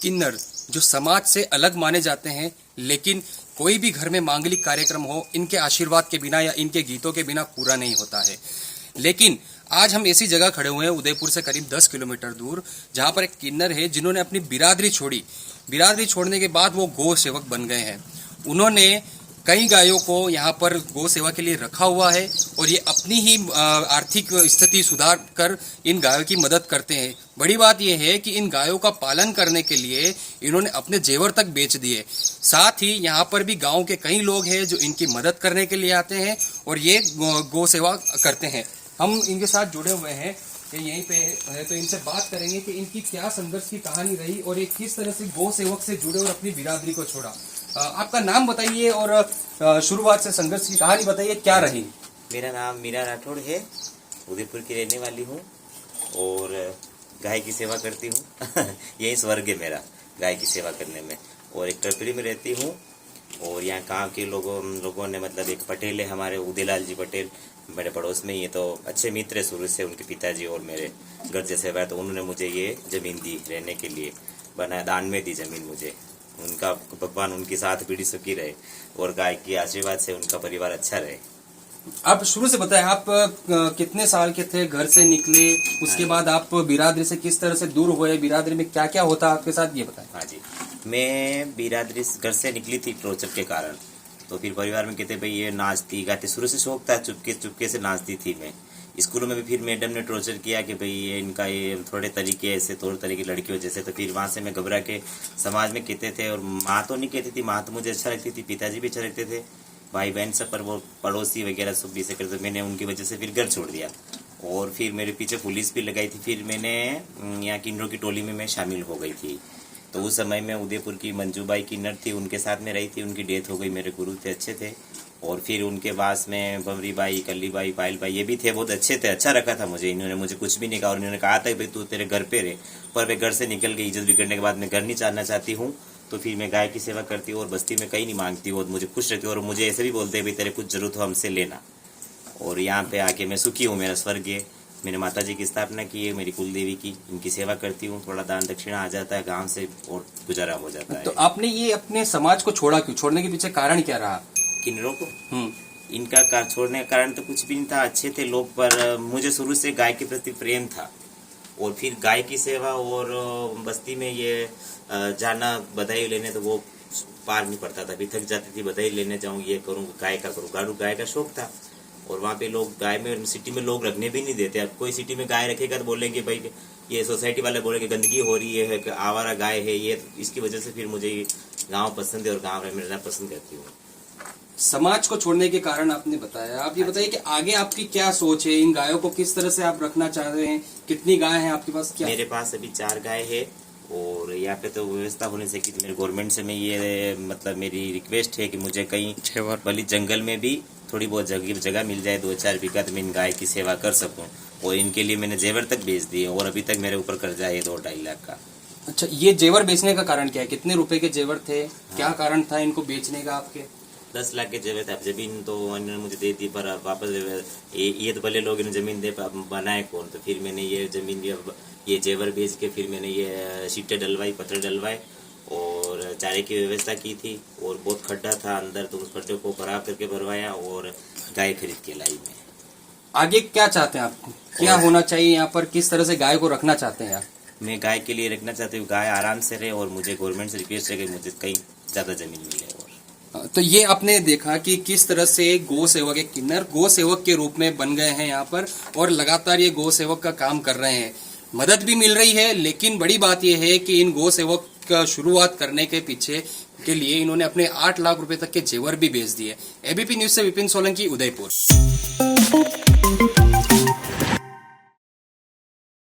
किन्नर जो समाज से अलग माने जाते हैं, लेकिन कोई भी घर में मांगलिक कार्यक्रम हो, इनके आशीर्वाद के बिना या इनके गीतों के बिना पूरा नहीं होता है। लेकिन आज हम ऐसी जगह खड़े हुए हैं उदयपुर से करीब 10 किलोमीटर दूर, जहां पर एक किन्नर है जिन्होंने अपनी बिरादरी छोड़ी। बिरादरी छोड़ने के बाद वो गौ सेवक बन गए हैं। उन्होंने कई गायों को यहाँ पर गौ सेवा के लिए रखा हुआ है और ये अपनी ही आर्थिक स्थिति सुधार कर इन गायों की मदद करते हैं। बड़ी बात यह है कि इन गायों का पालन करने के लिए इन्होंने अपने जेवर तक बेच दिए। साथ ही यहाँ पर भी गांव के कई लोग हैं जो इनकी मदद करने के लिए आते हैं और ये गौ सेवा करते हैं। हम इनके साथ जुड़े हुए हैं, ये यहीं पे है, तो इनसे बात करेंगे कि इनकी क्या संघर्ष की कहानी रही और ये किस तरह से गौ सेवक से जुड़े और अपनी बिरादरी को छोड़ा। आपका नाम बताइए और शुरुआत से संघर्ष की कहानी बताइए, क्या रही। मेरा नाम मीरा राठौड़ है, उदयपुर की रहने वाली हूँ और गाय की सेवा करती हूँ। यही स्वर्ग है मेरा, गाय की सेवा करने में। और एक टपरी में रहती हूँ और यहाँ गाँव के लोगों ने, मतलब एक पटेल है हमारे, उदयलाल जी पटेल, मेरे पड़ोस में। ये तो अच्छे मित्र है शुरू से, उनके पिताजी और मेरे घर जैसे हुआ, तो उन्होंने मुझे ये जमीन दी रहने के लिए, बनाया, दान में दी जमीन मुझे। उनका भगवान उनके साथ पीढ़ी सुखी रहे और गाय की आशीर्वाद से उनका परिवार अच्छा रहे। आप शुरू से बताएं, आप कितने साल के थे, घर से निकले, उसके बाद आप बिरादरी से किस तरह से दूर हुए, बिरादरी में क्या क्या होता आपके साथ, ये बताएं। हाँ जी, मैं बिरादरी घर से निकली थी टॉर्चर के कारण। तो फिर परिवार में कहते भाई ये नाचती गाती, शुरू से शौक था, चुपके चुपके से नाचती थी मैं। स्कूलों में भी फिर मैडम ने टॉर्चर किया कि भाई ये इनका ये थोड़े तरीके ऐसे, तौर तरीके लड़कियों जैसे। तो फिर वहाँ से मैं घबरा के, समाज में कहते थे, और माँ तो नहीं कहती थी, माँ तो मुझे अच्छा लगती थी, पिताजी भी अच्छा लगते थे, भाई बहन सब, पर वो पड़ोसी वगैरह सब भी से करते। मैंने उनकी वजह से फिर घर छोड़ दिया और फिर मेरे पीछे पुलिस भी लगाई थी। फिर मैंने यहाँ किन्नरों की टोली में मैं शामिल हो गई थी। तो उस समय में उदयपुर की मंजूबाई किन्नर थी, उनके साथ में रही थी। उनकी डेथ हो गई, मेरे गुरु थे, अच्छे थे। और फिर उनके पास में बमरी बाई, कल्ली बाई, पायल बाई, ये भी थे, बहुत अच्छे थे, अच्छा रखा था मुझे। इन्होंने मुझे कुछ भी नहीं कहा और इन्होंने कहा था भाई तू तेरे घर पे रहे। पर मैं घर से निकल गई, इज्जत बिगड़ने के बाद मैं घर नहीं जाना चाहती हूँ। तो फिर मैं गाय की सेवा करती हूँ और बस्ती में कहीं नहीं मांगती हूँ और मुझे खुश रखती हूँ। और मुझे ऐसे भी बोलते हैं भाई तेरे कुछ जरूरत हो हमसे लेना। और यहाँ पे आके मैं सुखी हूँ, मेरा स्वर्ग है। मैंने माता जी की स्थापना की है, मेरी कुल देवी की, इनकी सेवा करती हूँ। थोड़ा दान दक्षिणा आ जाता है गांव से और गुजारा हो जाता है। तो आपने ये अपने समाज को छोड़ा क्यों, छोड़ने के पीछे कारण क्या रहा? किन्नरों को इनका छोड़ने का कारण तो कुछ भी नहीं था, अच्छे थे लोग, पर मुझे शुरू से गाय के प्रति प्रेम था। और फिर गाय की सेवा और बस्ती में ये जाना, बधाई लेने, तो वो पार नहीं पड़ता था। अभी थक जाती थी, बधाई लेने जाऊँ, ये करूँ, गाय का करूँ, गाय का शौक था। और वहाँ पे लोग गाय में, सिटी में लोग रखने भी नहीं देते। अब कोई सिटी में गाय रखेगा तो बोलेंगे भाई, ये सोसाइटी वाले बोलेंगे गंदगी हो रही है, आवारा गाय है ये। इसकी वजह से फिर मुझे गाँव पसंद है और गाँव में रहना पसंद करती हूँ। समाज को छोड़ने के कारण आपने बताया, आप ये बताइए कि आगे आपकी क्या सोच है, इन गायों को किस तरह से आप रखना चाह रहे हैं, कितनी गाय हैं आपके पास? क्या मेरे पास अभी 4 गाय है और यहाँ पे तो व्यवस्था होने से कि मेरे गवर्नमेंट से मैं ये, मतलब मेरी रिक्वेस्ट है कि मुझे कहीं भली जंगल में भी थोड़ी बहुत जगह मिल जाए, 2-4 बीघा, तो मैं इन गाय की सेवा कर सकूं। और इनके लिए मैंने जेवर तक बेच दिए और अभी तक मेरे ऊपर कर्जा है 2-2.5 लाख का। अच्छा, ये जेवर बेचने का कारण क्या है? कितने रुपए के जेवर थे? क्या कारण था इनको बेचने का आपके? 10 लाख के जेवर थे। अब जमीन तो इन्होंने मुझे दे दी, पर वापस ये तो भले लोग इन्होंने जमीन दे, बनाए कौन? तो फिर मैंने ये जमीन, ये जेवर बेच के फिर मैंने ये शीटें डलवाई, पत्थर डलवाए और चारे की व्यवस्था की थी। और बहुत खड्डा था अंदर, तो उस खड्डे को बराबर करके भरवाया और गाय खरीद के लाई मैं। आगे क्या चाहते हैं आप, क्या होना चाहिए यहाँ पर, किस तरह से गाय को रखना चाहते हैं आप? मैं गाय के लिए रखना चाहती हूँ, गाय आराम से रहे और मुझे गवर्नमेंट से रिक्वेस्ट है कि मुझे कहीं ज्यादा जमीन मिले। और तो ये आपने देखा कि किस तरह से गौ सेवक, एक किन्नर गौ सेवक के रूप में बन गए हैं यहाँ पर और लगातार ये गौ सेवक का काम कर रहे हैं। मदद भी मिल रही है, लेकिन बड़ी बात यह है कि इन गौ सेवक का शुरुआत करने के पीछे के लिए इन्होंने अपने 8 लाख रुपए तक के जेवर भी बेच दिए। एबीपी न्यूज से विपिन सोलंकी, उदयपुर।